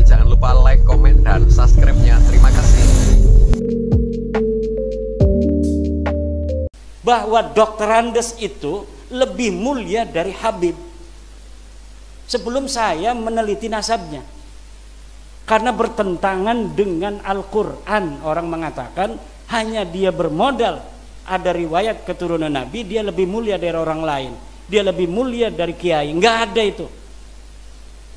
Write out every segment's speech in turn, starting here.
Jangan lupa like, komen, dan subscribe-nya. Terima kasih. Bahwa Dr. Andes itu lebih mulia dari Habib. Sebelum saya meneliti nasabnya, karena bertentangan dengan Al-Quran. Orang mengatakan hanya dia bermodal ada riwayat keturunan Nabi, dia lebih mulia dari orang lain, dia lebih mulia dari kiai. Nggak ada itu.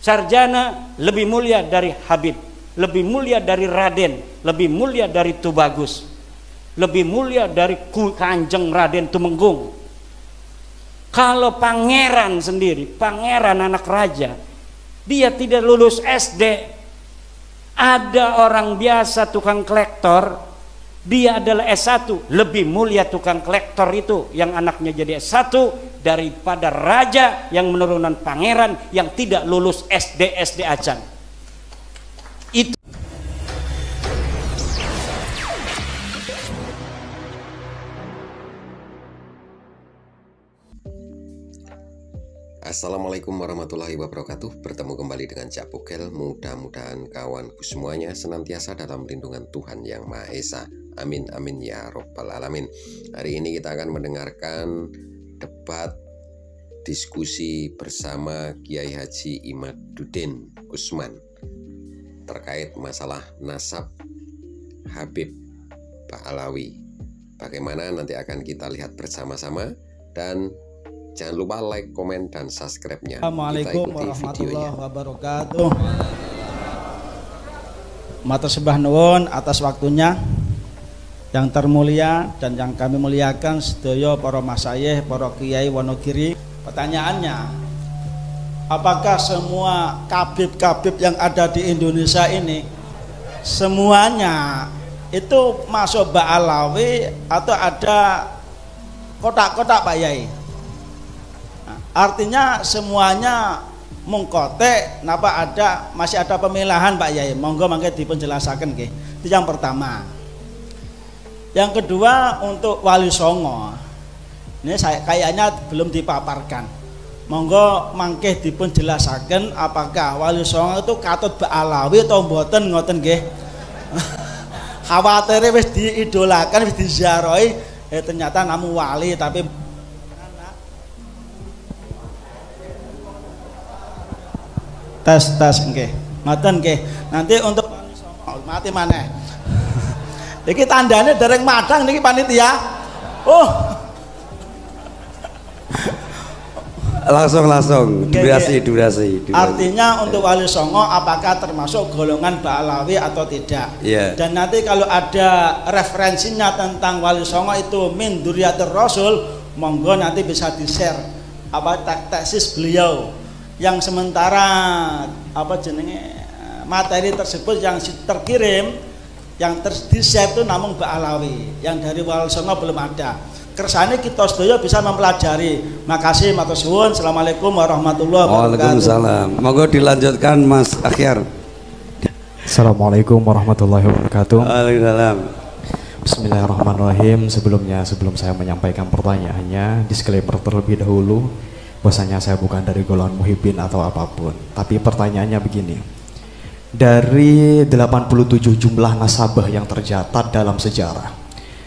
Sarjana lebih mulia dari Habib, lebih mulia dari Raden, lebih mulia dari Tubagus, lebih mulia dari Kanjeng Raden Tumenggung. Kalau pangeran sendiri, pangeran anak raja, dia tidak lulus SD. Ada orang biasa tukang kolektor, dia adalah S1, lebih mulia tukang kolektor itu yang anaknya jadi S1 daripada raja yang menurunkan pangeran yang tidak lulus SD acan. Itu Assalamualaikum warahmatullahi wabarakatuh. Bertemu kembali dengan Cak Pugel. Mudah-mudahan kawanku semuanya senantiasa dalam lindungan Tuhan Yang Maha Esa. Amin amin ya robbal alamin. Hari ini kita akan mendengarkan debat diskusi bersama Kiai Haji Imaduddin Usman terkait masalah nasab Habib Ba'alawi. Bagaimana nanti akan kita lihat bersama-sama, dan jangan lupa like, komen, dan subscribe-nya. Assalamualaikum warahmatullahi wabarakatuh. Matur sembah nuwun atas waktunya yang termulia dan yang kami muliakan sedaya para masyayikh, para kiai Wonogiri. Pertanyaannya, apakah semua kabib-kabib yang ada di Indonesia ini semuanya itu masuk Ba'alawi atau ada kotak-kotak Pak Yai? Artinya semuanya mengkotek, napa masih ada pemilahan Pak Yai? Monggo mangke dipenjelasaken nggih. Itu yang pertama. Yang kedua, untuk Wali Songo. Ini saya kayaknya belum dipaparkan. Monggo mangke dipenjelasaken apakah Wali Songo itu katut Ba'alawi atau mboten, ngoten nggih. Khawatire wis diidolakan, wis diziarahi, ternyata namu wali tapi tes nggih. Ngoten nggih. Nanti untuk mati maneh. Iki tandane dereng madang niki panitia. Oh. Langsung durasi. Artinya untuk Wali Songo apakah termasuk golongan Ba'alawi atau tidak? Yeah. Dan nanti kalau ada referensinya tentang Wali Songo itu min dzurriyyatir Rasul, monggo nanti bisa di-share apa tesis beliau. Yang sementara materi tersebut yang terkirim, yang di-share itu namun Ba'alawi, yang dari Wali Songo belum ada. Kersane kita sedaya bisa mempelajari. Makasih matur suwun. Assalamualaikum warahmatullahi wabarakatuh. Waalaikumsalam. Monggo dilanjutkan Mas Akhir. Assalamualaikum warahmatullahi wabarakatuh. Waalaikumsalam. Bismillahirrahmanirrahim. Sebelum saya menyampaikan pertanyaannya, disclaimer terlebih dahulu bahwasanya saya bukan dari golongan muhibbin atau apapun. Tapi pertanyaannya begini. Dari 87 jumlah nasabah yang tercatat dalam sejarah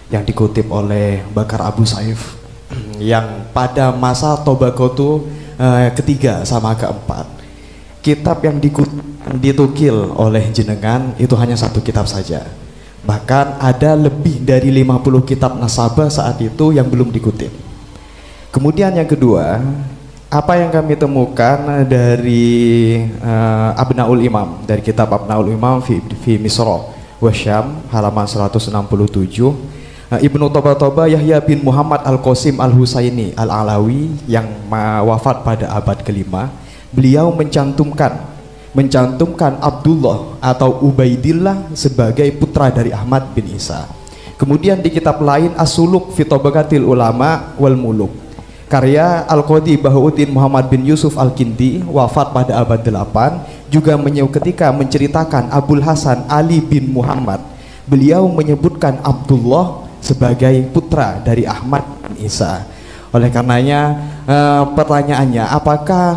yang dikutip oleh Bakar Abu Saif yang pada masa Tobagotu ketiga sama keempat, kitab yang ditukil oleh jenengan itu hanya satu kitab saja. Bahkan ada lebih dari 50 kitab nasabah saat itu yang belum dikutip. Kemudian yang kedua, apa yang kami temukan dari Abnaul Imam, dari kitab Abnaul Imam fi Misra wa Syam halaman 167, Ibnu Toba Yahya bin Muhammad Al-Qasim Al-Husaini Al-Alawi yang wafat pada abad ke-5, beliau mencantumkan Abdullah atau Ubaidillah sebagai putra dari Ahmad bin Isa. Kemudian di kitab lain As-Suluk fi Tabaqatil Ulama wal Muluk, karya Al-Qadi Bahauddin Muhammad bin Yusuf Al-Kindi, wafat pada abad 8, juga ketika menceritakan Abul Hasan Ali bin Muhammad, beliau menyebutkan Abdullah sebagai putra dari Ahmad bin Isa. Oleh karenanya pertanyaannya, apakah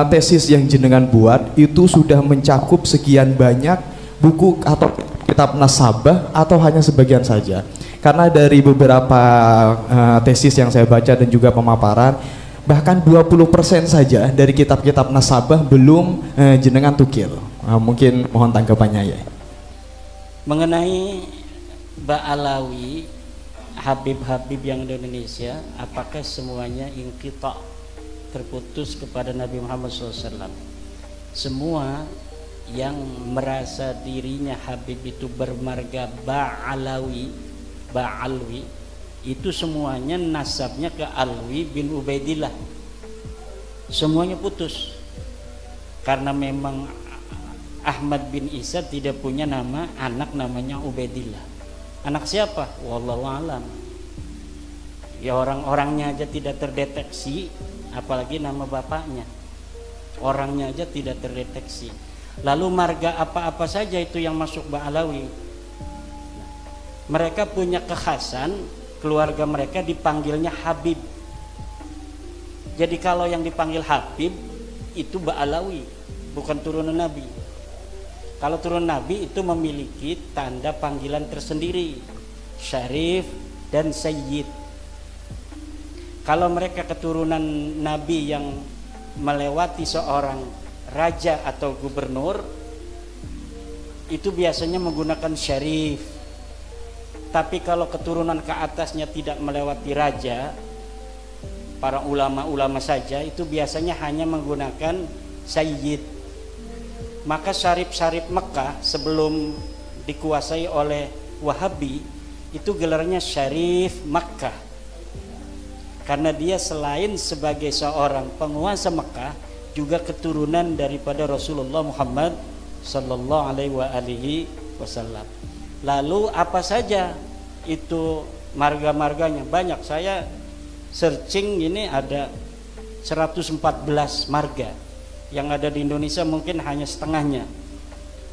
tesis yang jenengan buat itu sudah mencakup sekian banyak buku atau kitab nasabah atau hanya sebagian saja? Karena dari beberapa tesis yang saya baca dan juga pemaparan, bahkan 20% saja dari kitab-kitab nasabah belum jenengan tukil. Mungkin mohon tanggapannya ya. Mengenai Ba'alawi, Habib-Habib yang di Indonesia, apakah semuanya inqita, terputus kepada Nabi Muhammad SAW? Semua yang merasa dirinya Habib itu bermarga Ba'alawi, itu semuanya nasabnya ke Alwi bin Ubaidillah. Semuanya putus. Karena memang Ahmad bin Isa tidak punya nama anak namanya Ubaidillah. Anak siapa? Wallahu alam. Ya orang-orangnya aja tidak terdeteksi, apalagi nama bapaknya. Orangnya aja tidak terdeteksi. Lalu marga apa-apa saja itu yang masuk Ba'alawi. Mereka punya kekhasan, keluarga mereka dipanggilnya Habib. Jadi kalau yang dipanggil Habib itu Ba'alawi, bukan turunan Nabi. Kalau turunan Nabi itu memiliki tanda panggilan tersendiri, Syarif dan Sayyid. Kalau mereka keturunan Nabi yang melewati seorang raja atau gubernur, itu biasanya menggunakan Syarif. Tapi kalau keturunan ke atasnya tidak melewati raja, para ulama-ulama saja, itu biasanya hanya menggunakan Sayyid. Maka syarif-syarif Mekah sebelum dikuasai oleh Wahabi itu gelarnya Syarif Makkah, karena dia selain sebagai seorang penguasa Mekah juga keturunan daripada Rasulullah Muhammad sallallahu alaihi wasallam. Lalu apa saja itu marga-marganya? Banyak, saya searching ini ada 114 marga. Yang ada di Indonesia mungkin hanya setengahnya.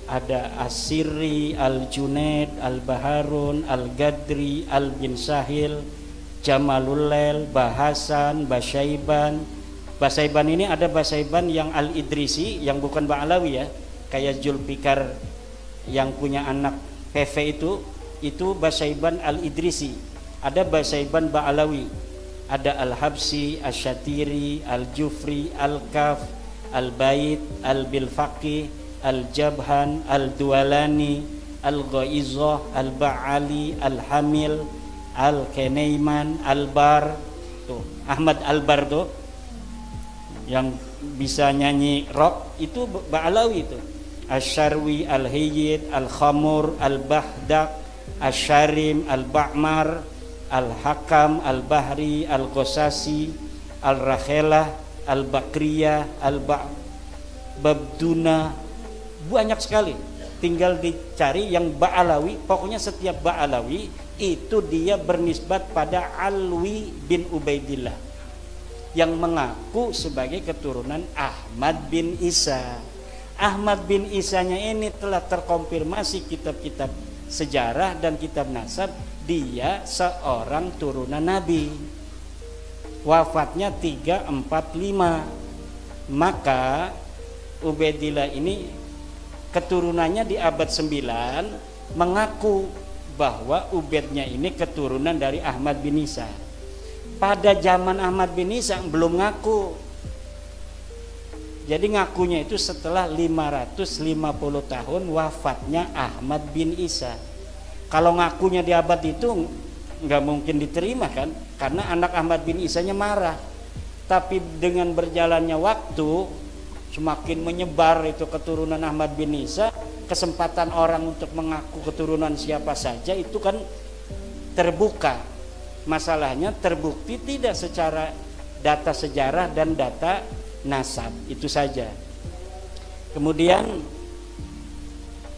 Ada Asiri, Al-Junaid, Al-Baharun, Al-Gadri, Al-Bin Sahil, Jamalulail, Bahasan, Basaiban. Basaiban ini ada Basaiban yang Al-Idrisi, yang bukan Ba'alawi ya, kayak Zulfikar yang punya anak PV itu Basaiban Al-Idrisi. Ada Basaiban Ba'alawi, ada Al-Habsi, Al-Syatiri, Al-Jufri, Al-Kaf, Al-Bait, Al-Bilfaqih, Al-Jabhan, Al-Dualani, Al-Ghaizah, Al-Ba'ali, Al-Hamil, Al-Kenaiman, Al-Bar. Tuh, Ahmad Al-Bar tuh yang bisa nyanyi rock itu Ba'alawi itu. Asy-Syarwi, Al-Hayyid, Al-Khamur, Al-Bahdak, Asy-Syarim, Al-Ba'mar, Al-Hakam, Al-Bahri, Al-Ghosasi, Al-Rakhelah, Al-Bakriyah, Al-Babduna, banyak sekali. Tinggal dicari yang Ba'alawi. Pokoknya setiap Ba'alawi itu dia bernisbat pada Alwi bin Ubaidillah yang mengaku sebagai keturunan Ahmad bin Isa. Ahmad bin Isanya ini telah terkonfirmasi kitab-kitab sejarah dan kitab nasab, dia seorang turunan Nabi. Wafatnya 345. Maka Ubaidillah ini keturunannya di abad 9 mengaku bahwa Ubaidnya ini keturunan dari Ahmad bin Isa. Pada zaman Ahmad bin Isa belum ngaku. Jadi ngakunya itu setelah 550 tahun wafatnya Ahmad bin Isa. Kalau ngakunya di abad itu nggak mungkin diterima kan, karena anak Ahmad bin Isanya marah. Tapi dengan berjalannya waktu semakin menyebar itu keturunan Ahmad bin Isa, kesempatan orang untuk mengaku keturunan siapa saja itu kan terbuka. Masalahnya terbukti tidak secara data sejarah dan data nasab, itu saja. Kemudian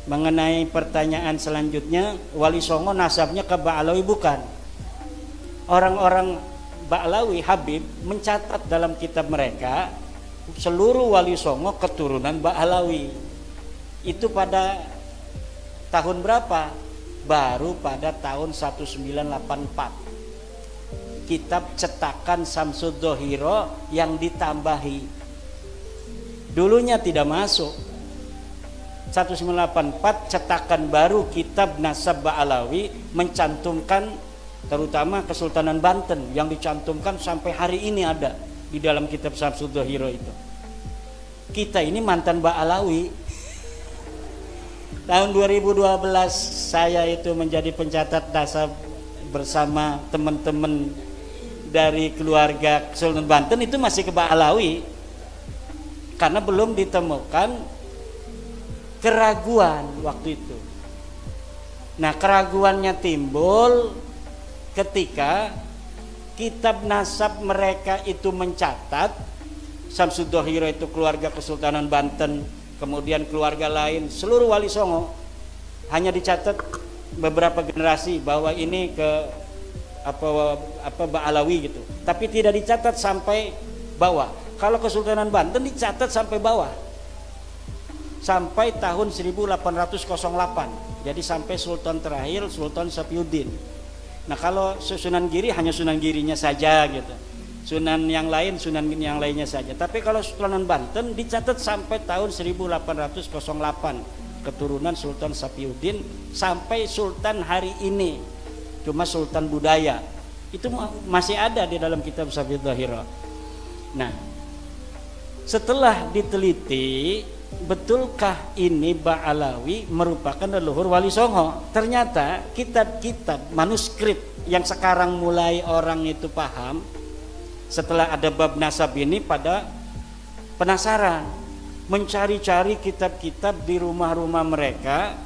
mengenai pertanyaan selanjutnya, Wali Songo nasabnya ke Ba'alawi bukan. Orang-orang Ba'alawi Habib mencatat dalam kitab mereka seluruh Wali Songo keturunan Ba'alawi. Itu pada tahun berapa? Baru pada tahun 1984. kitab cetakan Samsud Dhohiro yang ditambahi. Dulunya tidak masuk. 1984 cetakan baru kitab Nasab Ba'alawi mencantumkan terutama Kesultanan Banten yang dicantumkan sampai hari ini ada di dalam kitab Samsud Dhohiro itu. Kita ini mantan Ba'alawi. Tahun 2012 saya itu menjadi pencatat nasab bersama teman-teman dari keluarga Kesultanan Banten itu masih ke Ba'alawi karena belum ditemukan keraguan waktu itu. Nah, keraguannya timbul ketika kitab nasab mereka itu mencatat Samsud Dhohiro itu keluarga Kesultanan Banten, kemudian keluarga lain seluruh Wali Songo, hanya dicatat beberapa generasi bahwa ini ke apa Ba'alawi gitu, tapi tidak dicatat sampai bawah. Kalau Kesultanan Banten dicatat sampai bawah, sampai tahun 1808. Jadi sampai sultan terakhir Sultan Sapiuddin. Nah, kalau Sunan Giri hanya Sunan Girinya saja gitu. Sunan yang lainnya saja. Tapi kalau Sultanan Banten dicatat sampai tahun 1808, keturunan Sultan Sapiuddin sampai sultan hari ini. Cuma sultan budaya. Itu masih ada di dalam kitab Samsud Dhohiro. Nah, setelah diteliti, betulkah ini Ba'alawi merupakan leluhur Wali Songo? Ternyata kitab-kitab manuskrip yang sekarang mulai orang itu paham setelah ada bab nasab ini pada penasaran, mencari-cari kitab-kitab di rumah-rumah mereka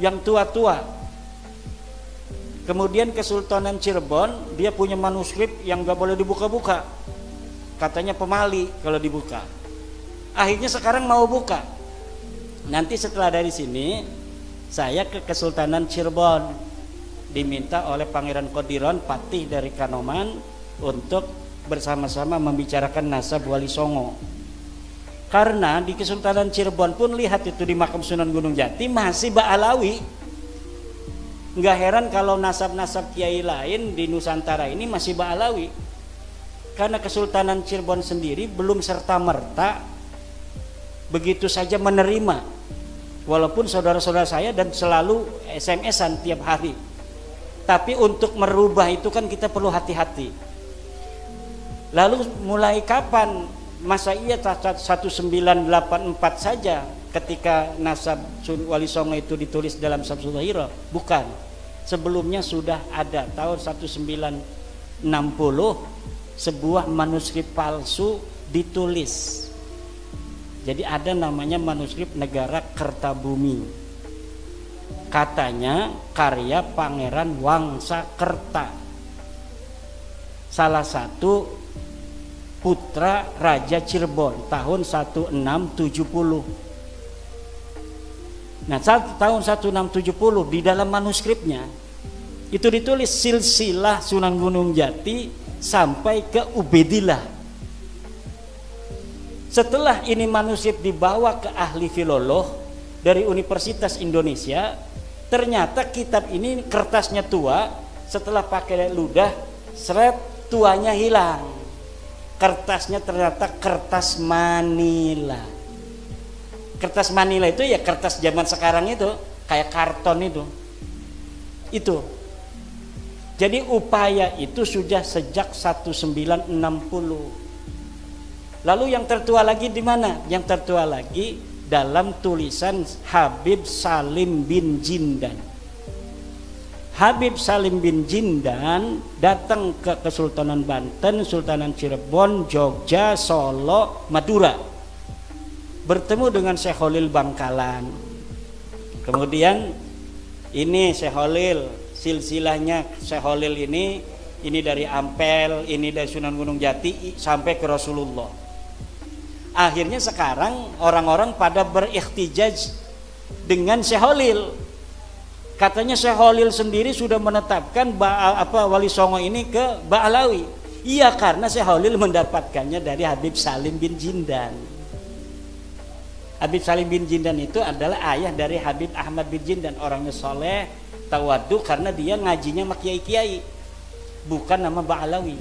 yang tua-tua. Kemudian Kesultanan Cirebon dia punya manuskrip yang gak boleh dibuka-buka, katanya pemali kalau dibuka. Akhirnya sekarang mau buka. Nanti setelah dari sini saya ke Kesultanan Cirebon, diminta oleh Pangeran Kodiron Patih dari Kanoman untuk bersama-sama membicarakan nasab Wali Songo. Karena di Kesultanan Cirebon pun lihat itu di makam Sunan Gunung Jati masih Ba'alawi. Nggak heran kalau nasab-nasab kiai lain di Nusantara ini masih Ba'alawi. Karena Kesultanan Cirebon sendiri belum serta-merta begitu saja menerima, walaupun saudara-saudara saya dan selalu SMS-an tiap hari. Tapi untuk merubah itu kan kita perlu hati-hati. Lalu mulai kapan? Masa iya 1984 saja ketika nasab Wali Songo itu ditulis dalam Samsud Dhohiro? Bukan. Sebelumnya sudah ada tahun 1960 sebuah manuskrip palsu ditulis. Jadi ada namanya manuskrip Negara Kertabumi. Katanya karya Pangeran Wangsakerta, salah satu putra Raja Cirebon tahun 1670. Nah, tahun 1670 di dalam manuskripnya itu ditulis silsilah Sunan Gunung Jati sampai ke Ubedillah. Setelah ini manuskrip dibawa ke ahli filolog dari Universitas Indonesia, ternyata kitab ini kertasnya tua, setelah pakai ludah, seret tuanya hilang. Kertasnya ternyata kertas Manila. Kertas Manila itu ya kertas zaman sekarang itu, kayak karton itu. Itu. Jadi upaya itu sudah sejak 1960. Lalu yang tertua lagi di mana? Yang tertua lagi dalam tulisan Habib Salim bin Jindan. Habib Salim bin Jindan datang ke Kesultanan Banten, Sultanan Cirebon, Jogja, Solo, Madura. Bertemu dengan Syekh Khalil Bangkalan. Kemudian ini Syekh Khalil, silsilahnya Syekh Khalil ini dari Ampel, ini dari Sunan Gunung Jati sampai ke Rasulullah. Akhirnya sekarang orang-orang pada berihtijaj dengan Syekh Khalil. Katanya Syekh Khalil sendiri sudah menetapkan Wali Songo ini ke Ba'alawi. Iya, karena Syekh Khalil mendapatkannya dari Habib Salim bin Jindan. Habib Salim bin Jindan itu adalah ayah dari Habib Ahmad bin Jindan, orangnya soleh, tawadu karena dia ngajinya sama kiai-kiai. bukan nama Ba'alawi.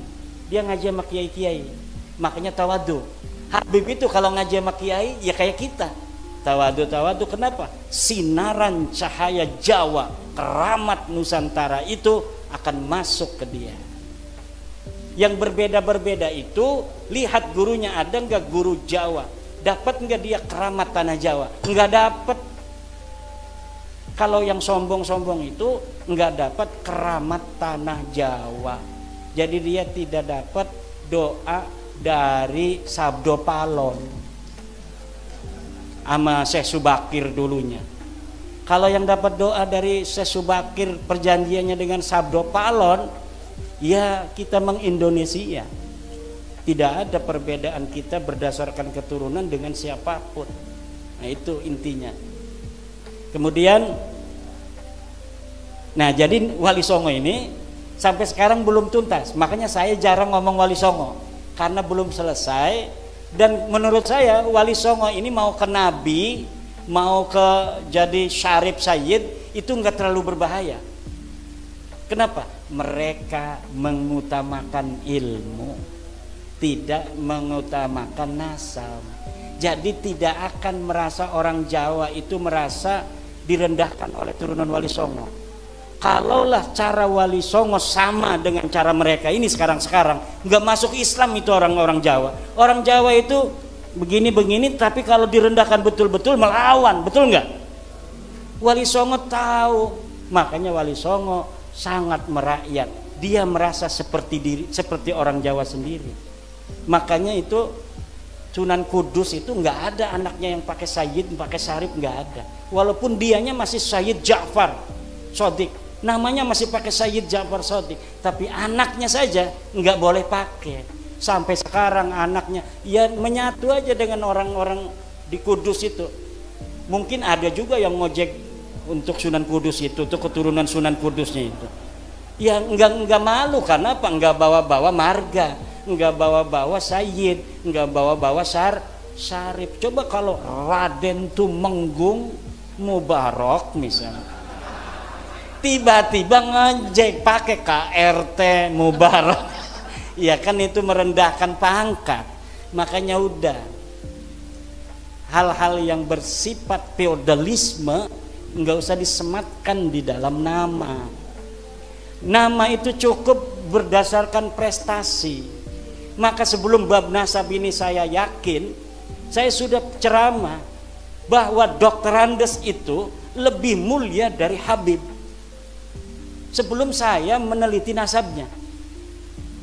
Dia ngaji sama kiai-kiai, makanya tawadu. Habib itu kalau ngaji sama kiai ya kayak kita, tawadu. Kenapa? Sinaran cahaya Jawa, keramat Nusantara itu akan masuk ke dia. Yang berbeda-berbeda itu, lihat gurunya ada nggak guru Jawa, dapat nggak dia keramat tanah Jawa? Nggak dapat. Kalau yang sombong-sombong itu nggak dapat keramat tanah Jawa, jadi dia tidak dapat doa dari Sabdo Palon sama Syekh Subakir dulunya. Kalau yang dapat doa dari Syekh Subakir perjanjiannya dengan Sabdo Palon, ya kita mengindonesia. Tidak ada perbedaan kita berdasarkan keturunan dengan siapapun. Nah itu intinya. Kemudian, nah jadi Wali Songo ini sampai sekarang belum tuntas. Makanya saya jarang ngomong Wali Songo karena belum selesai. Dan menurut saya Wali Songo ini mau ke Nabi, mau ke jadi Syarif Sayyid itu nggak terlalu berbahaya. Kenapa? Mereka mengutamakan ilmu, tidak mengutamakan nasab. Jadi tidak akan merasa orang Jawa itu merasa direndahkan oleh turunan Wali Songo. Kalaulah cara Wali Songo sama dengan cara mereka ini sekarang nggak masuk Islam itu orang-orang Jawa. Orang Jawa itu begini-begini, tapi kalau direndahkan betul-betul melawan, betul nggak? Wali Songo tahu, makanya Wali Songo sangat merakyat. Dia merasa seperti orang Jawa sendiri. Makanya itu Sunan Kudus itu nggak ada anaknya yang pakai Sayyid, pakai Syarif, nggak ada. Walaupun dianya masih Sayyid Ja'far Shodiq, namanya masih pakai Sayyid Ja'far Shodiq, tapi anaknya saja nggak boleh pakai. Sampai sekarang anaknya ya menyatu aja dengan orang-orang di Kudus itu. Mungkin ada juga yang ngojek untuk Sunan Kudus itu, untuk keturunan Sunan Kudusnya itu. Ya nggak malu, karena apa? Nggak bawa-bawa marga, nggak bawa-bawa Sayyid, nggak bawa-bawa Syarif. Coba kalau Raden Tumenggung Mubarak misalnya, tiba-tiba ngejek pakai KRT Mubarak, ya kan itu merendahkan pangkat. Makanya udah, hal-hal yang bersifat feodalisme nggak usah disematkan di dalam nama. Nama itu cukup berdasarkan prestasi. Maka sebelum bab nasab ini saya yakin, saya sudah ceramah bahwa Dr. Andes itu lebih mulia dari Habib sebelum saya meneliti nasabnya,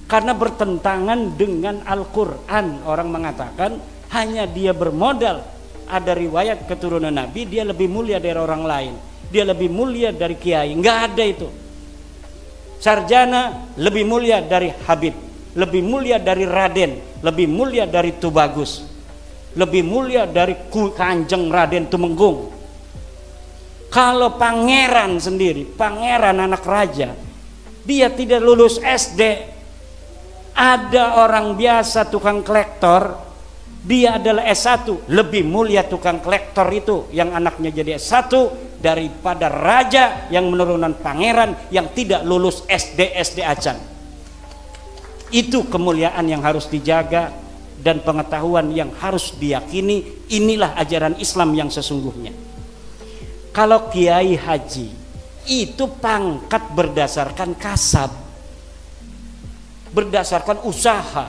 karena bertentangan dengan Al-Quran. Orang mengatakan hanya dia bermodal ada riwayat keturunan Nabi, dia lebih mulia dari orang lain, dia lebih mulia dari kiai. Nggak ada itu. Sarjana lebih mulia dari Habib, lebih mulia dari Raden, lebih mulia dari Tubagus, lebih mulia dari Kanjeng Raden Tumenggung. Kalau pangeran sendiri, pangeran anak raja, dia tidak lulus SD. Ada orang biasa tukang kolektor, dia adalah S1, lebih mulia tukang kolektor itu yang anaknya jadi S1 daripada raja yang menurunkan pangeran yang tidak lulus SD acan. Itu kemuliaan yang harus dijaga dan pengetahuan yang harus diyakini. Inilah ajaran Islam yang sesungguhnya. Kalau kiai haji itu pangkat berdasarkan kasab, berdasarkan usaha.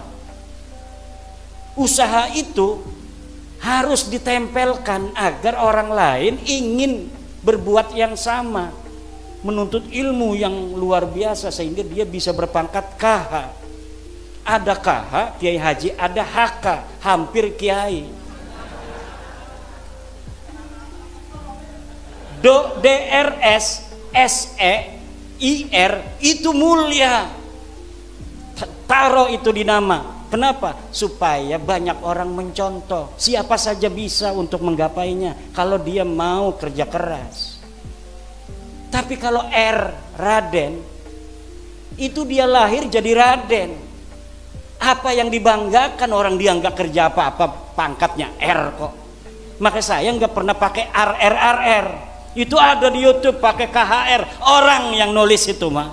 Usaha itu harus ditempelkan agar orang lain ingin berbuat yang sama, menuntut ilmu yang luar biasa sehingga dia bisa berpangkat KH. Ada KH, kiai haji, ada HK, hampir kiai. DRS, SE, IR itu mulia. Taruh itu di nama. Kenapa? Supaya banyak orang mencontoh. Siapa saja bisa untuk menggapainya kalau dia mau kerja keras. Tapi kalau R, Raden, itu dia lahir jadi Raden. Apa yang dibanggakan orang, dia nggak kerja apa-apa, pangkatnya R kok. Maka saya nggak pernah pakai RR. Itu ada di YouTube pakai KHR. Orang yang nulis itu mah.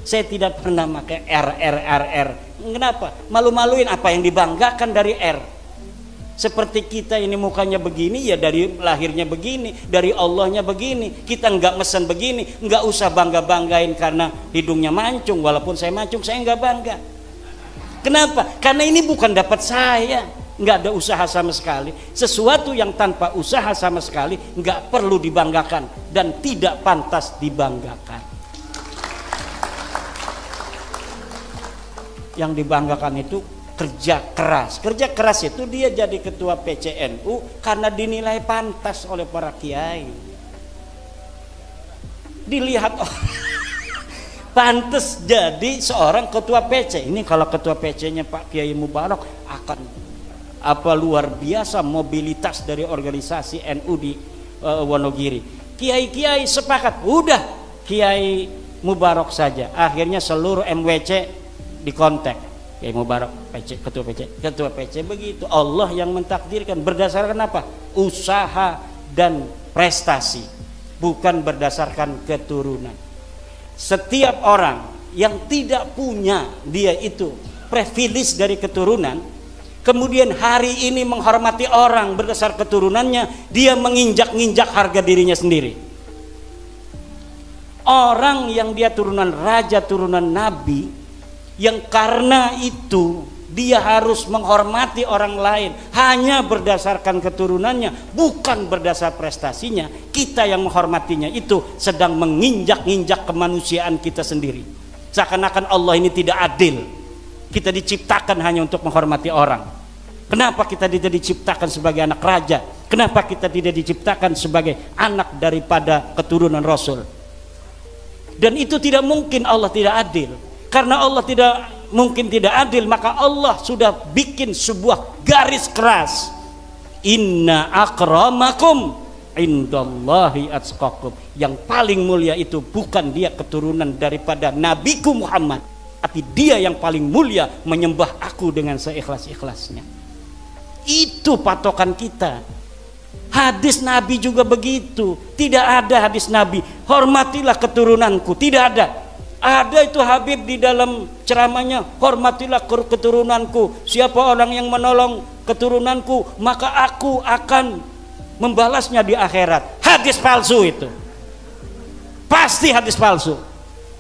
Saya tidak pernah pakai RR. Kenapa? Malu-maluin apa yang dibanggakan dari R. Seperti kita ini mukanya begini, ya dari lahirnya begini, dari Allahnya begini. Kita nggak mesen begini, nggak usah bangga-banggain karena hidungnya mancung. Walaupun saya mancung, saya nggak bangga. Kenapa? Karena ini bukan dapat saya, nggak ada usaha sama sekali. Sesuatu yang tanpa usaha sama sekali nggak perlu dibanggakan dan tidak pantas dibanggakan. Yang dibanggakan itu kerja keras. Kerja keras itu dia jadi ketua PCNU karena dinilai pantas oleh para kiai. Dilihat pantas jadi seorang ketua PC. Ini kalau ketua PC-nya Pak Kiai Mubarak akan luar biasa mobilitas dari organisasi NU di Wonogiri. Kiai-kiai sepakat, udah Kiai Mubarak saja. Akhirnya seluruh MWC dikontak. Kiai Mubarak, ketua PC begitu. Allah yang mentakdirkan berdasarkan apa? Usaha dan prestasi, bukan berdasarkan keturunan. Setiap orang yang tidak punya dia itu privilege dari keturunan, kemudian hari ini menghormati orang berdasar keturunannya, dia menginjak-injak harga dirinya sendiri. Orang yang dia turunan raja, turunan nabi, yang karena itu dia harus menghormati orang lain hanya berdasarkan keturunannya, bukan berdasar prestasinya. Kita yang menghormatinya itu sedang menginjak-injak kemanusiaan kita sendiri. Seakan-akan Allah ini tidak adil. Kita diciptakan hanya untuk menghormati orang. Kenapa kita tidak diciptakan sebagai anak raja? Kenapa kita tidak diciptakan sebagai anak daripada keturunan Rasul? Dan itu tidak mungkin Allah tidak adil. Karena Allah tidak mungkin tidak adil, maka Allah sudah bikin sebuah garis keras. Inna akramakum indallahi atqakum. Yang paling mulia itu bukan dia keturunan daripada Nabiku Muhammad, tapi dia yang paling mulia menyembah aku dengan seikhlas-ikhlasnya. Itu patokan kita. Hadis Nabi juga begitu. Tidak ada hadis Nabi hormatilah keturunanku, tidak ada. Ada itu Habib di dalam ceramahnya, hormatilah keturunanku. Siapa orang yang menolong keturunanku, maka aku akan membalasnya di akhirat. Hadis palsu itu. Pasti hadis palsu.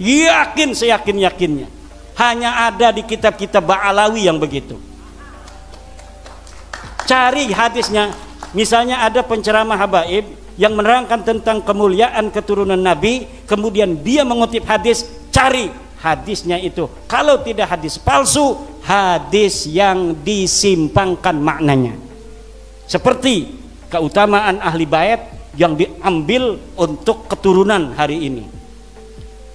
Yakin, seyakin-yakinnya. Hanya ada di kitab-kitab Ba'alawi yang begitu. Cari hadisnya. Misalnya ada penceramah habaib yang menerangkan tentang kemuliaan keturunan Nabi, kemudian dia mengutip hadis, cari hadisnya itu. Kalau tidak hadis palsu, hadis yang disimpangkan maknanya. Seperti keutamaan ahli bait yang diambil untuk keturunan hari ini.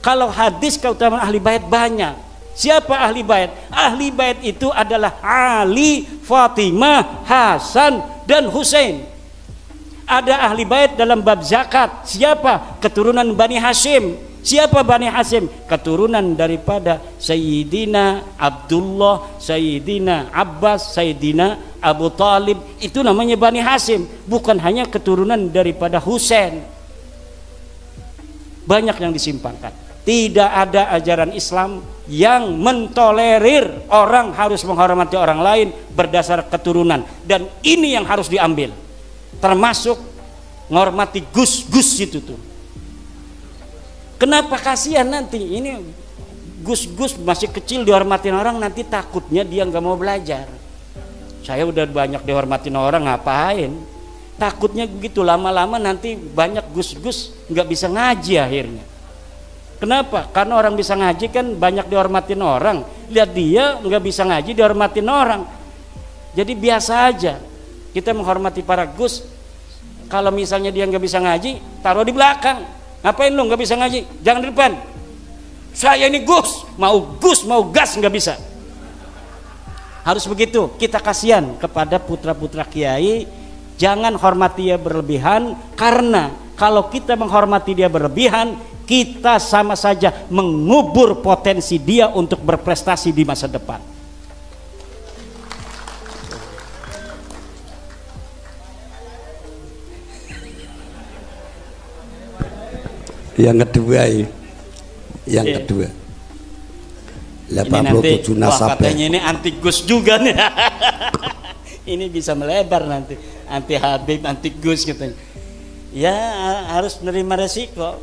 Kalau hadis keutamaan ahli bait banyak. Siapa ahli bait? Ahli bait itu adalah Ali, Fatimah, Hasan, dan Husain. Ada ahli bait dalam bab zakat. Siapa? Keturunan Bani Hashim. Siapa Bani Hashim? Keturunan daripada Sayyidina Abdullah, Sayyidina Abbas, Sayyidina Abu Talib. Itu namanya Bani Hashim. Bukan hanya keturunan daripada Husain. Banyak yang disimpangkan. Tidak ada ajaran Islam yang mentolerir orang harus menghormati orang lain berdasar keturunan. Dan ini yang harus diambil, termasuk menghormati gus-gus itu tuh. Kenapa? Kasihan nanti ini gus-gus masih kecil dihormatin orang, nanti takutnya dia nggak mau belajar. Saya udah banyak dihormatin orang, ngapain? Takutnya begitu, lama-lama nanti banyak gus-gus nggak bisa ngaji akhirnya. Kenapa? Karena orang bisa ngaji kan banyak dihormatin orang. Lihat dia nggak bisa ngaji dihormatin orang. Jadi biasa aja kita menghormati para gus. Kalau misalnya dia nggak bisa ngaji, taruh di belakang. Ngapain lu nggak bisa ngaji? Jangan di depan. Saya ini gus mau gas nggak bisa. Harus begitu. Kita kasihan kepada putra-putra kiai. Jangan hormati dia berlebihan, karena kalau kita menghormati dia berlebihan, kita sama saja mengubur potensi dia untuk berprestasi di masa depan. Yang kedua, kedua, Ini nanti 87 wah, nasab katanya ini anti Gus juga nih. Ini bisa melebar nanti, anti Habib, anti Gus katanya. Ya harus menerima resiko.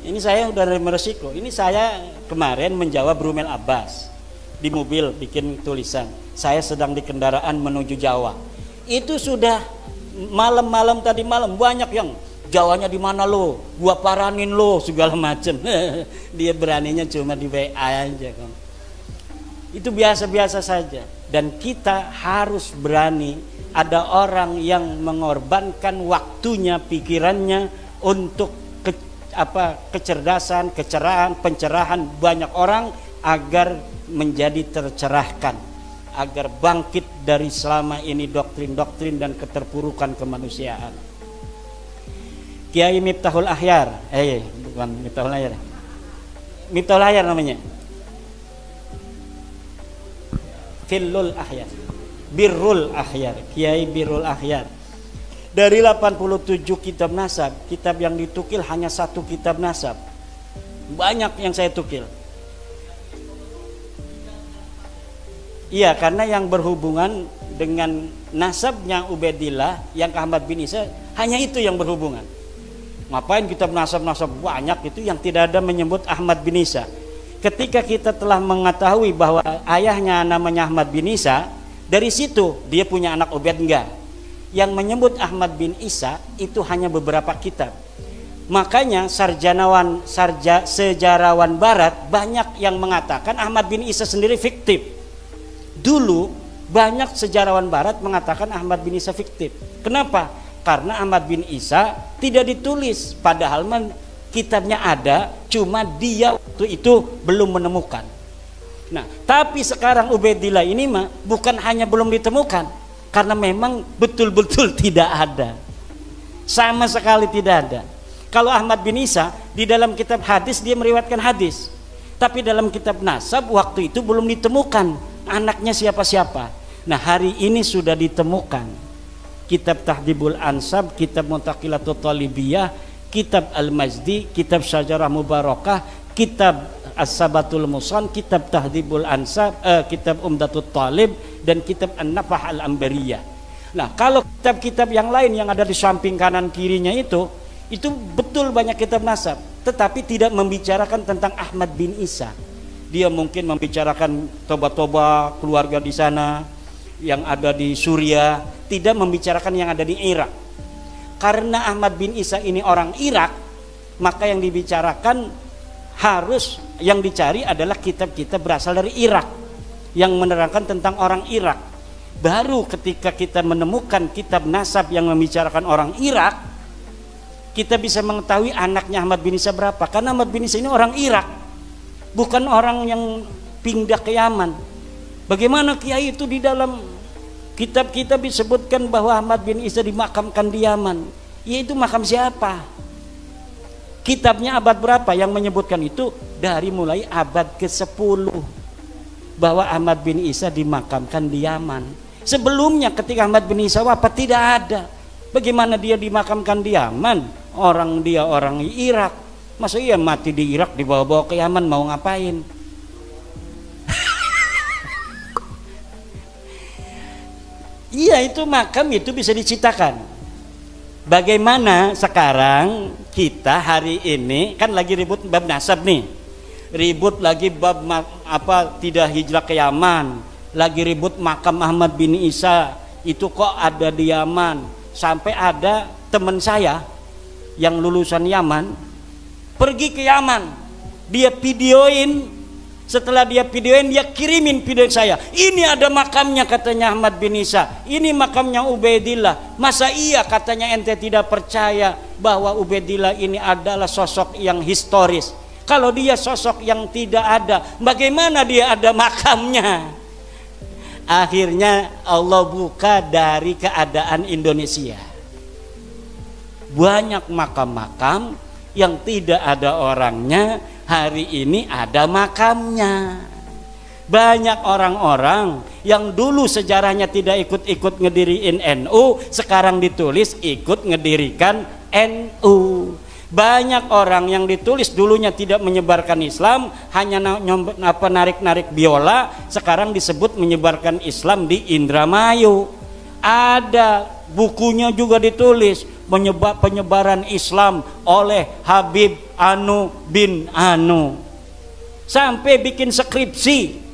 Ini saya udah menerima resiko. Ini saya kemarin menjawab Brumel Abbas di mobil bikin tulisan. Saya sedang di kendaraan menuju Jawa. Itu sudah malam-malam tadi malam banyak yang Jawanya di mana lo? Gua paranin lo segala macem. Dia beraninya cuma di WA aja kan. Itu biasa-biasa saja. Dan kita harus berani. Ada orang yang mengorbankan waktunya, pikirannya untuk kecerdasan, kecerahan, pencerahan banyak orang agar menjadi tercerahkan, agar bangkit dari selama ini doktrin-doktrin dan keterpurukan kemanusiaan. Kiai Miftahul Ahyar, bukan Miftahul Ahyar, Miftahul Ahyar namanya, Filul Ahyar, Birrul Ahyar, Kiai Birrul Ahyar. Dari 87 kitab nasab, kitab yang ditukil hanya 1 kitab nasab. Banyak yang saya tukil. Iya, karena yang berhubungan dengan nasabnya Ubaidillah yang ke Ahmad bin Isa, hanya itu yang berhubungan. Ngapain kitab nasab-nasab banyak itu yang tidak ada menyebut Ahmad bin Isa. Ketika kita telah mengetahui bahwa ayahnya namanya Ahmad bin Isa, dari situ dia punya anak Ubaid enggak. Yang menyebut Ahmad bin Isa itu hanya beberapa kitab. Makanya sejarawan barat banyak yang mengatakan Ahmad bin Isa sendiri fiktif. Dulu banyak sejarawan barat mengatakan Ahmad bin Isa fiktif. Kenapa? Karena Ahmad bin Isa tidak ditulis, padahal kitabnya ada, cuma dia waktu itu belum menemukan. Nah, tapi sekarang Ubaidillah ini mah bukan hanya belum ditemukan, karena memang betul-betul tidak ada, sama sekali tidak ada. Kalau Ahmad bin Isa di dalam kitab hadis dia meriwayatkan hadis, tapi dalam kitab nasab waktu itu belum ditemukan anaknya siapa-siapa. Nah, hari ini sudah ditemukan. Kitab Tahdibul Ansab, kitab Muntaqilatul Talibiyah, kitab Al-Majdi, kitab Syajarah Mubarakah, kitab As-Sabatul Musan, kitab Tahdibul Ansab, kitab Umdatul Talib, dan kitab An-Nafah Al-Ambariyah. Nah, kalau kitab-kitab yang lain yang ada di samping kanan kirinya itu betul banyak kitab nasab, tetapi tidak membicarakan tentang Ahmad bin Isa. Dia mungkin membicarakan toba-toba keluarga di sana yang ada di Suriah, tidak membicarakan yang ada di Irak. Karena Ahmad bin Isa ini orang Irak, maka yang dibicarakan harus yang dicari adalah kitab-kitab berasal dari Irak yang menerangkan tentang orang Irak. Baru ketika kita menemukan kitab nasab yang membicarakan orang Irak, kita bisa mengetahui anaknya Ahmad bin Isa berapa. Karena Ahmad bin Isa ini orang Irak, bukan orang yang pindah ke Yaman. Bagaimana kiai itu di dalam kitab-kitab disebutkan bahwa Ahmad bin Isa dimakamkan di Yaman? Yaitu makam siapa? Kitabnya abad berapa yang menyebutkan itu? Dari mulai abad ke-10 bahwa Ahmad bin Isa dimakamkan di Yaman. Sebelumnya ketika Ahmad bin Isa wafat tidak ada. Bagaimana dia dimakamkan di Yaman? Dia orang Irak. Masa iya mati di Irak dibawa-bawa ke Yaman mau ngapain? Iya, itu makam itu bisa diciptakan. Bagaimana sekarang kita hari ini kan lagi ribut bab nasab nih, ribut lagi bab tidak hijrah ke Yaman, lagi ribut makam Ahmad bin Isa itu kok ada di Yaman. Sampai ada teman saya yang lulusan Yaman pergi ke Yaman, dia videoin. Setelah dia videoin, dia kirimin video saya. Ini ada makamnya katanya Ahmad bin Isa. Ini makamnya Ubaidillah. Masa iya katanya ente tidak percaya bahwa Ubaidillah ini adalah sosok yang historis? Kalau dia sosok yang tidak ada, bagaimana dia ada makamnya? Akhirnya Allah buka dari keadaan Indonesia. Banyak makam-makam yang tidak ada orangnya, hari ini ada makamnya. Banyak orang-orang yang dulu sejarahnya tidak ikut-ikut ngediriin NU, sekarang ditulis ikut ngedirikan NU. Banyak orang yang ditulis dulunya tidak menyebarkan Islam, hanya narik-narik biola, sekarang disebut menyebarkan Islam di Indramayu. Ada bukunya juga ditulis penyebaran Islam oleh Habib Anu bin Anu. Sampai bikin skripsi.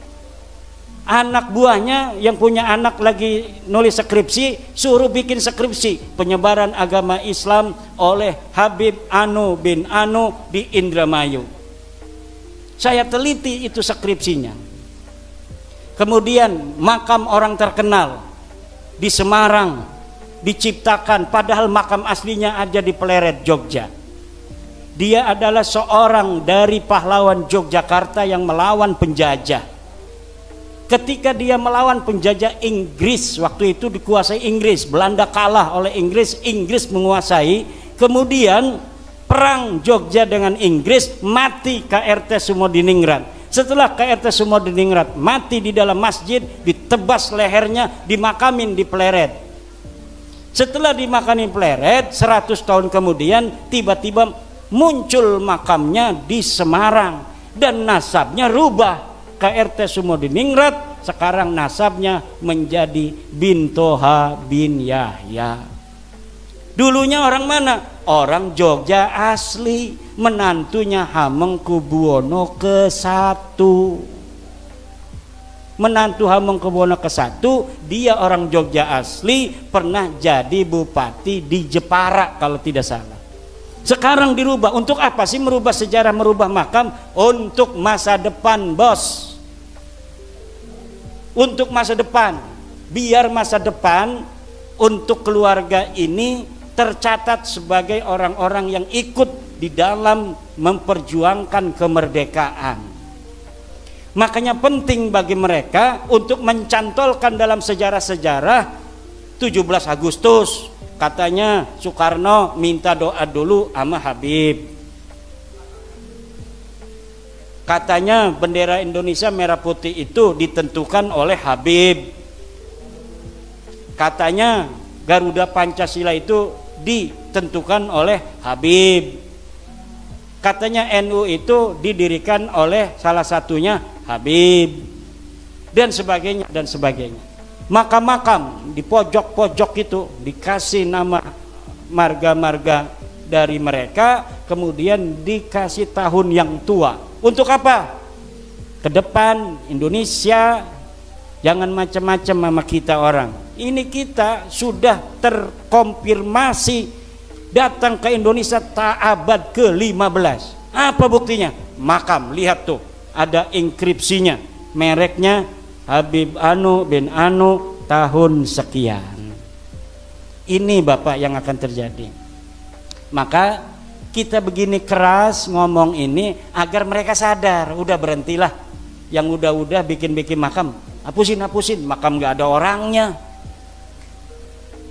Anak buahnya yang punya anak lagi nulis skripsi, suruh bikin skripsi penyebaran agama Islam oleh Habib Anu bin Anu di Indramayu. Saya teliti itu skripsinya. Kemudian makam orang terkenal di Semarang diciptakan, padahal makam aslinya ada di Pleret, Jogja. Dia adalah seorang dari pahlawan Yogyakarta yang melawan penjajah. Ketika dia melawan penjajah Inggris, waktu itu dikuasai Inggris, Belanda kalah oleh Inggris, Inggris menguasai, kemudian perang Jogja dengan Inggris, mati KRT Sumodiningrat. Setelah KRT Sumodiningrat mati di dalam masjid, ditebas lehernya, dimakamin di Pleret. Setelah dimakamin Pleret, 100 tahun kemudian tiba-tiba muncul makamnya di Semarang dan nasabnya rubah. KRT Sumodiningrat sekarang nasabnya menjadi bin Toha bin Yahya. Dulunya orang mana? Orang Jogja asli, menantunya Hamengkubuwono ke-1. Menantu Hamengkubuwono ke-1, dia orang Jogja asli, pernah jadi bupati di Jepara kalau tidak salah. Sekarang dirubah. Untuk apa sih merubah sejarah, merubah makam? Untuk masa depan, bos. Untuk masa depan. Biar masa depan untuk keluarga ini tercatat sebagai orang-orang yang ikut di dalam memperjuangkan kemerdekaan. Makanya penting bagi mereka untuk mencantolkan dalam sejarah-sejarah 17 Agustus. Katanya Soekarno minta doa dulu sama Habib. Katanya bendera Indonesia merah putih itu ditentukan oleh Habib. Katanya Garuda Pancasila itu ditentukan oleh Habib. Katanya NU itu didirikan oleh salah satunya Habib. Dan sebagainya dan sebagainya. Makam-makam di pojok-pojok itu dikasih nama marga-marga dari mereka, kemudian dikasih tahun yang tua. Untuk apa? Ke depan Indonesia jangan macam-macam sama kita orang. Ini kita sudah terkonfirmasi datang ke Indonesia abad ke-15. Apa buktinya? Makam, lihat tuh, ada inskripsinya, mereknya Habib Anu bin Anu tahun sekian. Ini Bapak yang akan terjadi. Maka kita begini keras ngomong ini agar mereka sadar. Udah berhentilah. Yang udah bikin-bikin makam, hapusin, makam gak ada orangnya.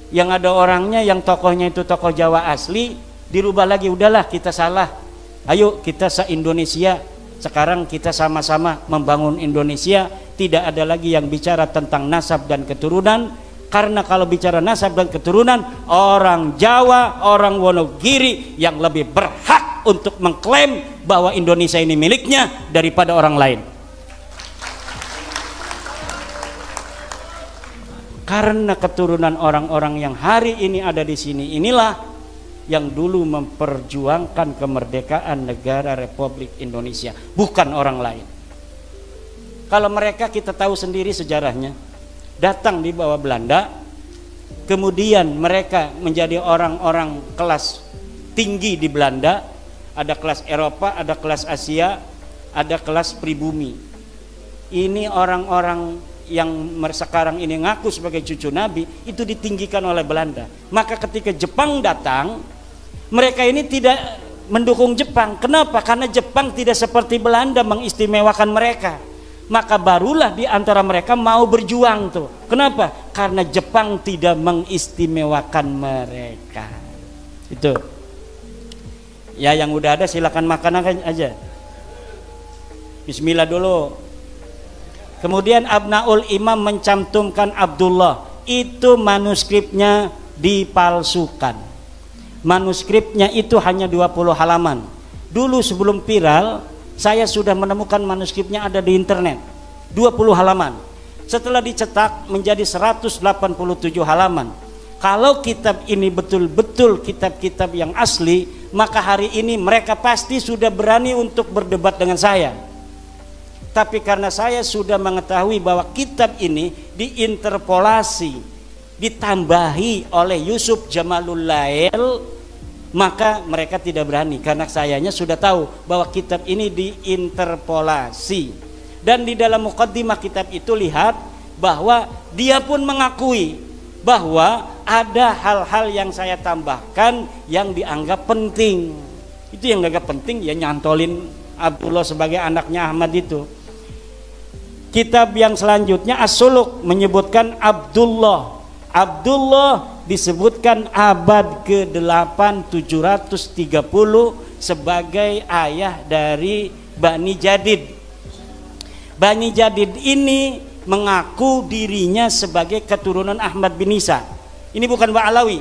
Yang ada orangnya, yang tokohnya itu tokoh Jawa asli, dirubah lagi. Udahlah, kita salah. Ayo kita se-Indonesia. Sekarang kita sama-sama membangun Indonesia. Tidak ada lagi yang bicara tentang nasab dan keturunan, karena kalau bicara nasab dan keturunan, orang Jawa, orang Wonogiri yang lebih berhak untuk mengklaim bahwa Indonesia ini miliknya daripada orang lain. Karena keturunan orang-orang yang hari ini ada di sini inilah yang dulu memperjuangkan kemerdekaan negara Republik Indonesia, bukan orang lain. Kalau mereka kita tahu sendiri sejarahnya, datang di bawah Belanda, kemudian mereka menjadi orang-orang kelas tinggi di Belanda, ada kelas Eropa, ada kelas Asia, ada kelas pribumi. Ini orang-orang yang sekarang ini ngaku sebagai cucu Nabi, itu ditinggikan oleh Belanda. Maka ketika Jepang datang, mereka ini tidak mendukung Jepang. Kenapa? Karena Jepang tidak seperti Belanda mengistimewakan mereka. Maka barulah di antara mereka mau berjuang tuh. Kenapa? Karena Jepang tidak mengistimewakan mereka. Itu. Ya yang udah ada silakan makan aja. Bismillah dulu. Kemudian Abnaul Imam mencantumkan Abdullah. Itu manuskripnya dipalsukan. manuskripnya itu hanya 20 halaman. Dulu sebelum viral, saya sudah menemukan manuskripnya ada di internet, 20 halaman. Setelah dicetak menjadi 187 halaman. Kalau kitab ini betul-betul kitab-kitab yang asli, maka hari ini mereka pasti sudah berani untuk berdebat dengan saya. Tapi karena saya sudah mengetahui bahwa kitab ini diinterpolasi, ditambahi oleh Yusuf Jamalul Lail, maka mereka tidak berani, karena sayanya sudah tahu bahwa kitab ini diinterpolasi. Dan di dalam muqaddimah kitab itu lihat bahwa dia pun mengakui bahwa ada hal-hal yang saya tambahkan yang dianggap penting. Itu yang dianggap penting, ya nyantolin Abdullah sebagai anaknya Ahmad itu. Kitab yang selanjutnya As-Suluk menyebutkan Abdullah disebutkan abad ke-8 730 sebagai ayah dari Bani Jadid. Bani Jadid ini mengaku dirinya sebagai keturunan Ahmad bin Isa. Ini bukan Ba'alawi.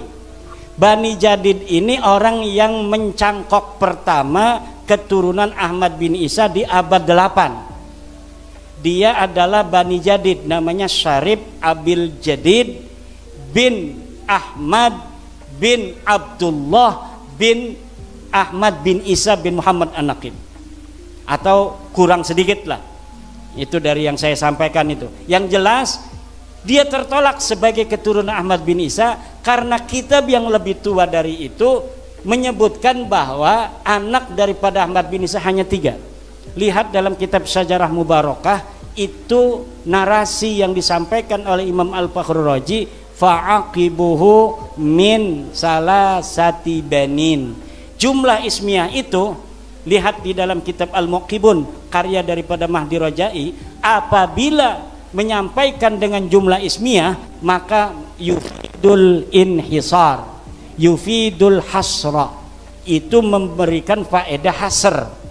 Bani Jadid ini orang yang mencangkok pertama keturunan Ahmad bin Isa di abad 8. Dia adalah Bani Jadid, namanya Syarif Abil Jadid bin Ahmad bin Abdullah bin Ahmad bin Isa bin Muhammad An-Naqib. Atau kurang sedikit lah, itu dari yang saya sampaikan itu. Yang jelas dia tertolak sebagai keturunan Ahmad bin Isa karena kitab yang lebih tua dari itu menyebutkan bahwa anak daripada Ahmad bin Isa hanya 3. Lihat dalam kitab Syajarah Mubarakah, itu narasi yang disampaikan oleh Imam Al-Fakhrur Razi, fa'aqibuhu min salasati banin. Jumlah ismiyah itu lihat di dalam kitab Al-Muqibun karya daripada Mahdi Rojai, apabila menyampaikan dengan jumlah ismiyah maka yufidul inhisar, yufidul hasra, itu memberikan faedah hasr.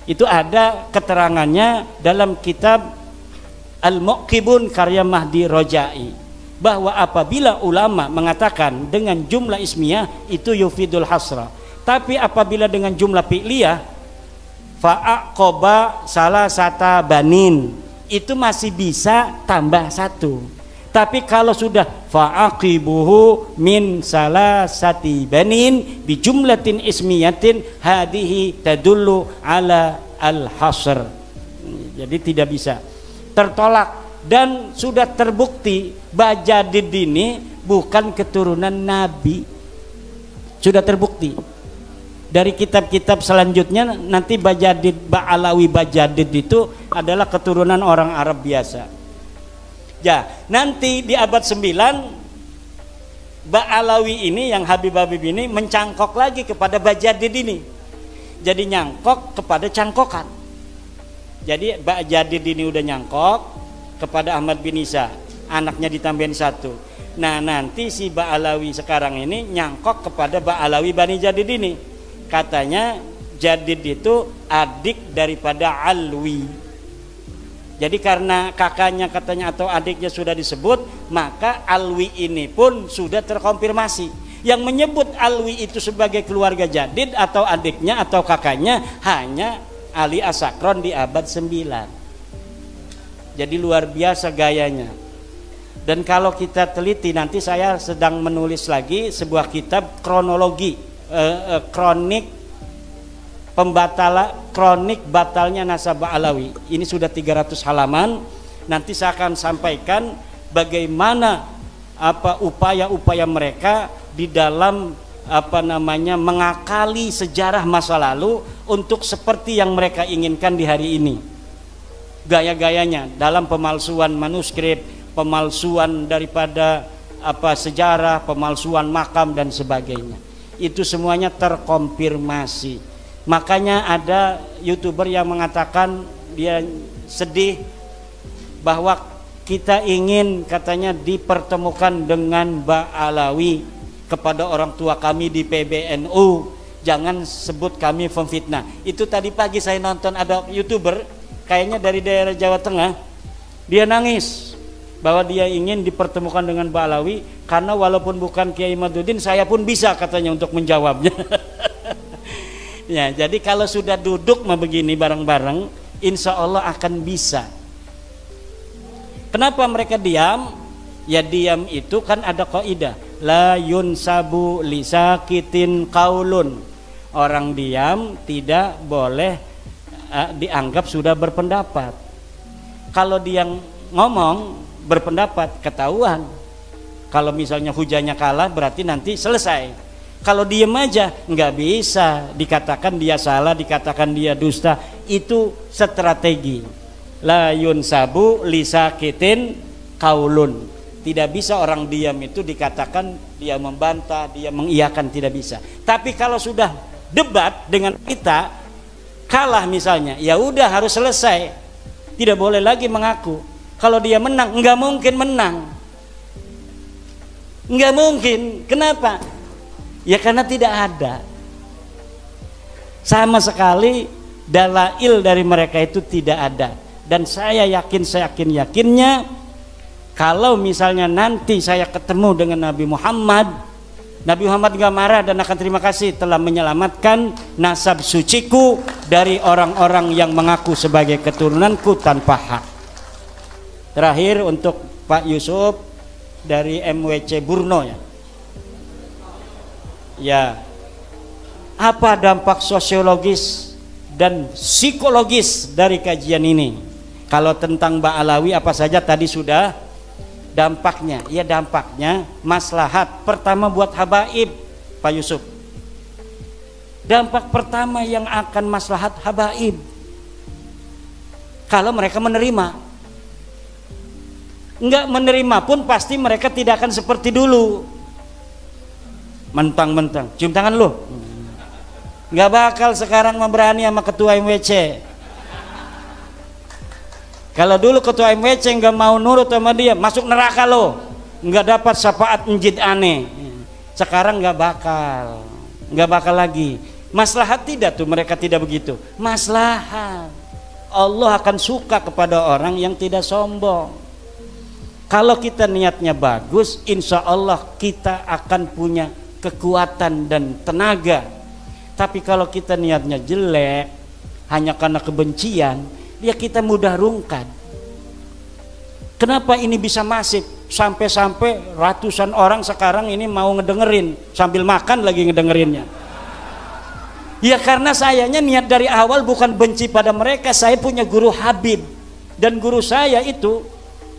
Itu ada keterangannya dalam kitab Al-Muqibun karya Mahdi Rojai, bahwa apabila ulama mengatakan dengan jumlah ismiyah itu yufidul hasra, tapi apabila dengan jumlah fi'liyah fa'aqoba salah sata banin, itu masih bisa tambah 1. Tapi kalau sudah fa'aqibuhu min salasati banin bi jumlatin ismiyatin hadihi tadullu ala al-hasr. Jadi tidak bisa, tertolak. Dan sudah terbukti Bajadid ini bukan keturunan Nabi, sudah terbukti dari kitab-kitab selanjutnya. Nanti Ba'alawi Bajadid itu adalah keturunan orang Arab biasa. Ya, nanti di abad 9 Ba'alawi ini, yang Habib-Habib ini mencangkok lagi kepada Bajadid ini. Jadi nyangkok kepada cangkokan. Jadi Bajadid ini udah nyangkok kepada Ahmad bin Isa, anaknya ditambahin 1. Nah nanti si Ba'alawi sekarang ini nyangkok kepada Ba'alawi Bani Jadid ini. Katanya Jadid itu adik daripada Alwi. Jadi karena kakaknya katanya atau adiknya sudah disebut, maka Alwi ini pun sudah terkonfirmasi. Yang menyebut Alwi itu sebagai keluarga Jadid atau adiknya atau kakaknya hanya Ali As-Sakron di abad 9. Jadi luar biasa gayanya. Dan kalau kita teliti, nanti saya sedang menulis lagi sebuah kitab kronologi, kronik batalnya nasab Ba'alawi. Ini sudah 300 halaman. Nanti saya akan sampaikan bagaimana upaya-upaya mereka di dalam mengakali sejarah masa lalu untuk seperti yang mereka inginkan di hari ini. Gaya-gayanya dalam pemalsuan manuskrip, pemalsuan daripada sejarah, pemalsuan makam dan sebagainya. Itu semuanya terkonfirmasi. Makanya ada YouTuber yang mengatakan dia sedih bahwa kita ingin katanya dipertemukan dengan Ba'alawi kepada orang tua kami di PBNU, jangan sebut kami pemfitnah. Itu tadi pagi saya nonton ada YouTuber kayaknya dari daerah Jawa Tengah, dia nangis bahwa dia ingin dipertemukan dengan Ba'alawi karena walaupun bukan Kiai Maduddin saya pun bisa katanya untuk menjawabnya. Ya, jadi kalau sudah duduk begini bareng-bareng, insya Allah akan bisa. Kenapa mereka diam? Ya diam itu kan ada kaidah, la yunsabu lisakitin qaulun. Orang diam tidak boleh dianggap sudah berpendapat. Kalau dia ngomong berpendapat ketahuan. Kalau misalnya hujannya kalah berarti nanti selesai. Kalau diem aja nggak bisa, dikatakan dia salah, dikatakan dia dusta. Itu strategi. La yunsabu lisakitin qaulun. Tidak bisa orang diam itu dikatakan dia membantah, dia mengiyakan, tidak bisa. Tapi kalau sudah debat dengan kita kalah misalnya, ya udah harus selesai. Tidak boleh lagi mengaku. Kalau dia menang, nggak mungkin menang. Nggak mungkin. Kenapa? Ya karena tidak ada. Sama sekali dalail dari mereka itu tidak ada. Dan saya yakinnya kalau misalnya nanti saya ketemu dengan Nabi Muhammad nggak marah dan akan terima kasih telah menyelamatkan nasab suciku dari orang-orang yang mengaku sebagai keturunanku tanpa hak. Terakhir untuk Pak Yusuf dari MWC Burno ya. Ya. Apa dampak sosiologis dan psikologis dari kajian ini? Kalau tentang Ba'alawi apa saja tadi sudah dampaknya. Ya dampaknya maslahat pertama buat habaib Pak Yusuf. Dampak pertama yang akan maslahat habaib kalau mereka menerima. Enggak menerima pun pasti mereka tidak akan seperti dulu. Mentang-mentang cium tangan lu. Enggak bakal sekarang memberani sama ketua MWC. Kalau dulu ketua MWC enggak mau nurut sama dia, masuk neraka lo. Enggak dapat syafaat njid aneh. Sekarang enggak bakal lagi. Maslahat tidak tuh, mereka tidak begitu. Maslahat. Allah akan suka kepada orang yang tidak sombong. Kalau kita niatnya bagus, insya Allah kita akan punya kekuatan dan tenaga. Tapi kalau kita niatnya jelek, hanya karena kebencian, ya kita mudah rungkat. Kenapa ini bisa masif? Sampai-sampai ratusan orang sekarang ini mau ngedengerin, sambil makan lagi ngedengerinnya. Ya karena sayanya niat dari awal bukan benci pada mereka. Saya punya guru Habib, dan guru saya itu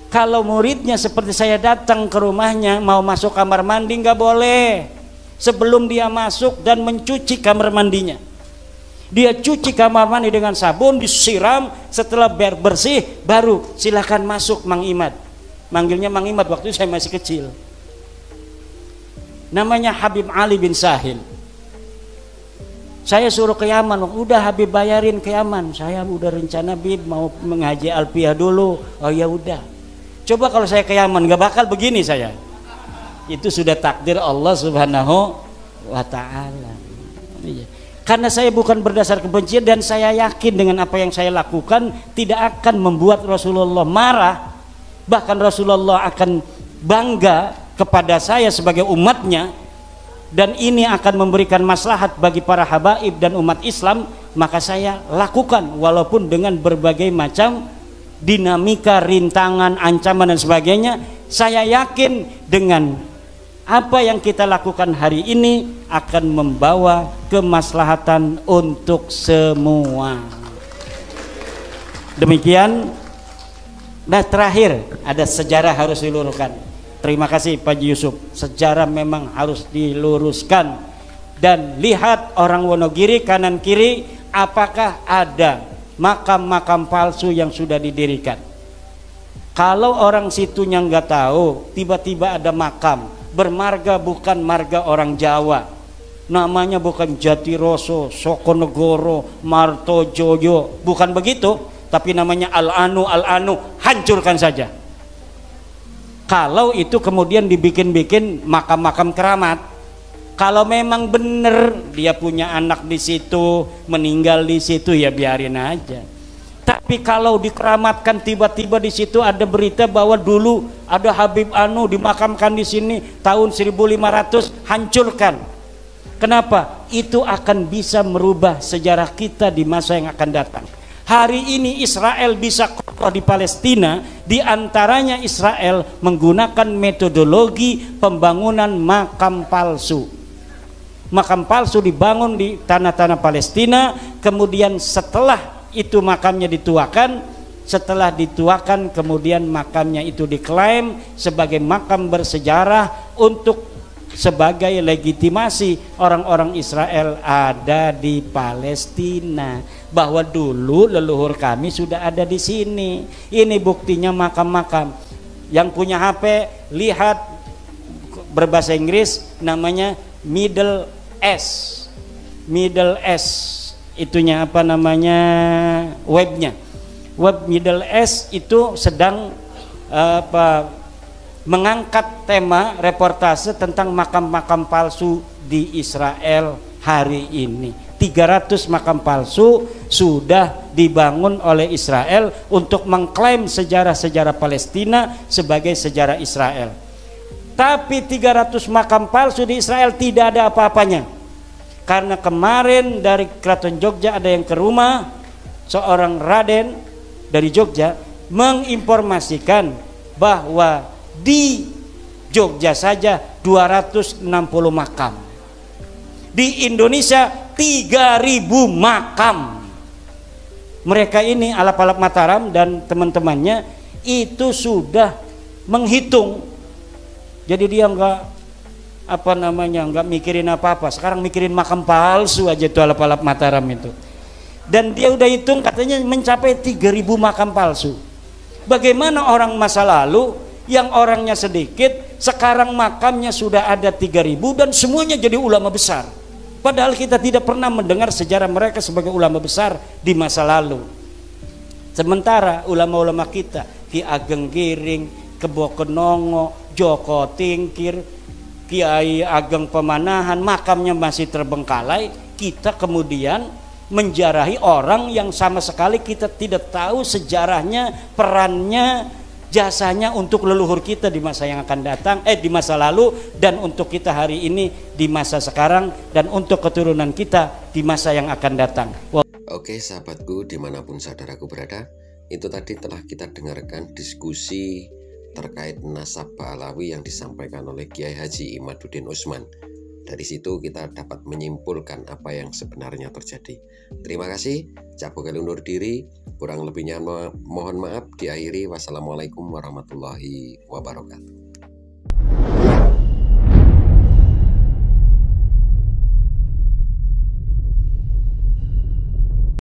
kalau muridnya seperti saya datang ke rumahnya mau masuk kamar mandi nggak boleh sebelum dia masuk dan mencuci kamar mandinya. Dia cuci kamar mandi dengan sabun, disiram, setelah bersih baru silakan masuk Mang Imad. Manggilnya Mang Imad waktu itu saya masih kecil. Namanya Habib Ali bin Sahil. Saya suruh ke Yaman, udah Habib bayarin ke Yaman. Saya udah rencana Habib mau mengaji Alpiyah dulu. Oh ya udah. Coba kalau saya ke Yaman nggak bakal begini saya. Itu sudah takdir Allah Subhanahu wa Ta'ala. Karena saya bukan berdasar kebencian, dan saya yakin dengan apa yang saya lakukan tidak akan membuat Rasulullah marah. Bahkan Rasulullah akan bangga kepada saya sebagai umatnya, dan ini akan memberikan maslahat bagi para habaib dan umat Islam. Maka saya lakukan walaupun dengan berbagai macam dinamika, rintangan, ancaman dan sebagainya. Saya yakin dengan apa yang kita lakukan hari ini akan membawa kemaslahatan untuk semua. Demikian. Nah terakhir ada sejarah harus diluruskan. Terima kasih Pak Yusuf. Sejarah memang harus diluruskan. Dan lihat orang Wonogiri kanan kiri, apakah ada makam-makam palsu yang sudah didirikan. Kalau orang situnya nggak tahu, tiba-tiba ada makam bermarga bukan marga orang Jawa, namanya bukan Jatiroso, Sokonegoro, Martojoyo, bukan begitu, tapi namanya Al-Anu, hancurkan saja. Kalau itu kemudian dibikin-bikin makam-makam keramat, kalau memang benar dia punya anak di situ, meninggal di situ, ya biarin aja. Tapi Tapi kalau dikeramatkan tiba-tiba di situ ada berita bahwa dulu ada Habib Anu dimakamkan di sini tahun 1500, hancurkan. Kenapa? Itu akan bisa merubah sejarah kita di masa yang akan datang. Hari ini Israel bisa kokoh di Palestina, di antaranya Israel menggunakan metodologi pembangunan makam palsu. Makam palsu dibangun di tanah-tanah Palestina, kemudian setelah itu makamnya dituakan, setelah dituakan kemudian makamnya itu diklaim sebagai makam bersejarah untuk sebagai legitimasi orang-orang Israel ada di Palestina, bahwa dulu leluhur kami sudah ada di sini. Ini buktinya makam-makam. Yang punya HP lihat, berbahasa Inggris namanya Middle S. Middle S itunya apa namanya, webnya. Web Middle S itu sedang mengangkat tema reportase tentang makam-makam palsu di Israel hari ini. 300 makam palsu sudah dibangun oleh Israel untuk mengklaim sejarah-sejarah Palestina sebagai sejarah Israel. Tapi 300 makam palsu di Israel tidak ada apa-apanya. Karena kemarin dari Keraton Jogja ada yang ke rumah seorang Raden dari Jogja menginformasikan bahwa di Jogja saja 260 makam. Di Indonesia 3.000 makam. Mereka ini Alap-Alap Mataram dan teman-temannya itu sudah menghitung. Jadi dia nggak mikirin apa-apa. Sekarang mikirin makam palsu aja itu Alap-Alap Mataram itu. Dan dia udah hitung katanya mencapai 3.000 makam palsu. Bagaimana orang masa lalu yang orangnya sedikit, sekarang makamnya sudah ada 3.000 dan semuanya jadi ulama besar. Padahal kita tidak pernah mendengar sejarah mereka sebagai ulama besar di masa lalu. Sementara ulama-ulama kita, Ki Ageng Giring, Kebo Kenongo, Joko Tingkir, Kiai Ageng Pemanahan, makamnya masih terbengkalai. Kita kemudian menjarahi orang yang sama sekali kita tidak tahu sejarahnya, perannya, jasanya untuk leluhur kita di masa yang akan datang, di masa lalu, dan untuk kita hari ini di masa sekarang, dan untuk keturunan kita di masa yang akan datang. Oke sahabatku, dimanapun saudaraku berada, itu tadi telah kita dengarkan diskusi terkait nasab Ba'alawi yang disampaikan oleh Kiai Haji Imaduddin Usman. Dari situ kita dapat menyimpulkan apa yang sebenarnya terjadi. Terima kasih. Cak Bokel undur diri. Kurang lebihnya mohon maaf. Diakhiri. Wassalamualaikum warahmatullahi wabarakatuh.